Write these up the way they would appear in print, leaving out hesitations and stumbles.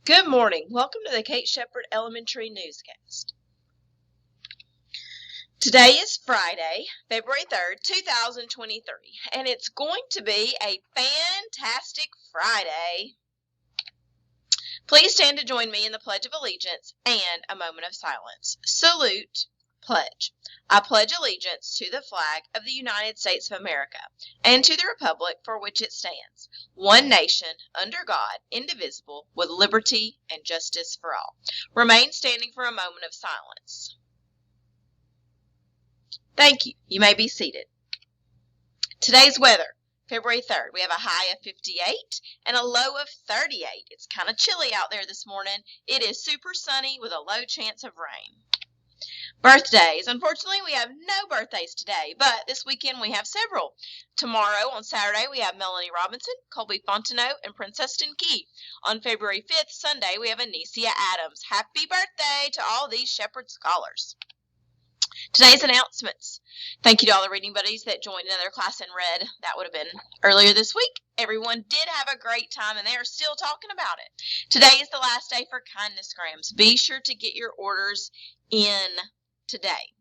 Good morning. Welcome to the Kate Shepherd Elementary Newscast. Today is Friday, February 3rd, 2023, and it's going to be a fantastic Friday. Please stand to join me in the Pledge of Allegiance and a moment of silence. Salute, pledge. I pledge allegiance to the flag of the United States of America and to the republic for which it stands, one nation, under God, indivisible, with liberty and justice for all. Remain standing for a moment of silence. Thank you. You may be seated. Today's weather, February 3rd, we have a high of 58 and a low of 38. It's kind of chilly out there this morning. It is super sunny with a low chance of rain. Birthdays. Unfortunately, we have no birthdays today, but this weekend we have several. Tomorrow, on Saturday, we have Melanie Robinson, Colby Fontenot, and Princeston Key. On February 5th, Sunday, we have Anicia Adams. Happy birthday to all these Shepherd scholars. Today's announcements. Thank you to all the reading buddies that joined another class and read. That would have been earlier this week. Everyone did have a great time, and they are still talking about it. Today is the last day for kindness grams. Be sure to get your orders in today.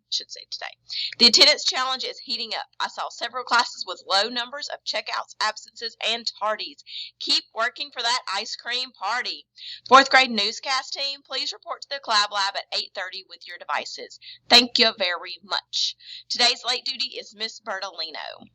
The attendance challenge is heating up. I saw several classes with low numbers of checkouts, absences, and tardies. Keep working for that ice cream party. Fourth grade newscast team, please report to the Collab Lab at 8:30 with your devices. Thank you very much. Today's late duty is Miss Bertolino.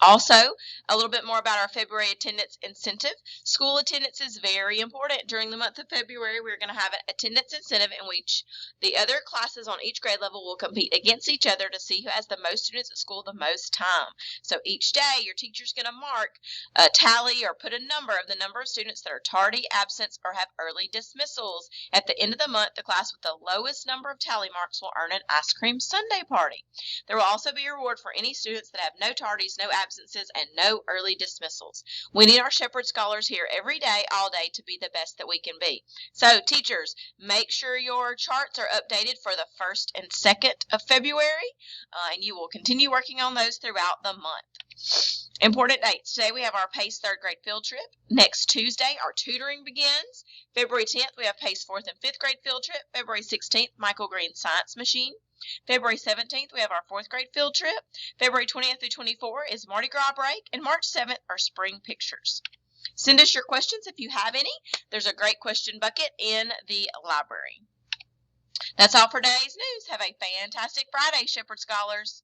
Also, a little bit more about our February attendance incentive. School attendance is very important. During the month of February, we're going to have an attendance incentive in which the other classes on each grade level will compete against each other to see who has the most students at school the most time. So each day, your teacher's going to mark a tally or put a number of the number of students that are tardy, absence, or have early dismissals. At the end of the month, the class with the lowest number of tally marks will earn an ice cream sundae party. There will also be a reward for any students that have no tardies, no absences, and no early dismissals. We need our Shepherd scholars here every day, all day, to be the best that we can be. So, teachers, make sure your charts are updated for the 1st and 2nd of February, and you will continue working on those throughout the month. Important dates. Today we have our PACE 3rd grade field trip. Next Tuesday, our tutoring begins. February 10th, we have PACE 4th and 5th grade field trip. February 16th, Michael Green Science Machine. February 17th, we have our 4th grade field trip. February 20th through 24th is Mardi Gras break, and March 7th are spring pictures. Send us your questions if you have any. There's a great question bucket in the library. That's all for today's news. Have a fantastic Friday, Shepherd scholars.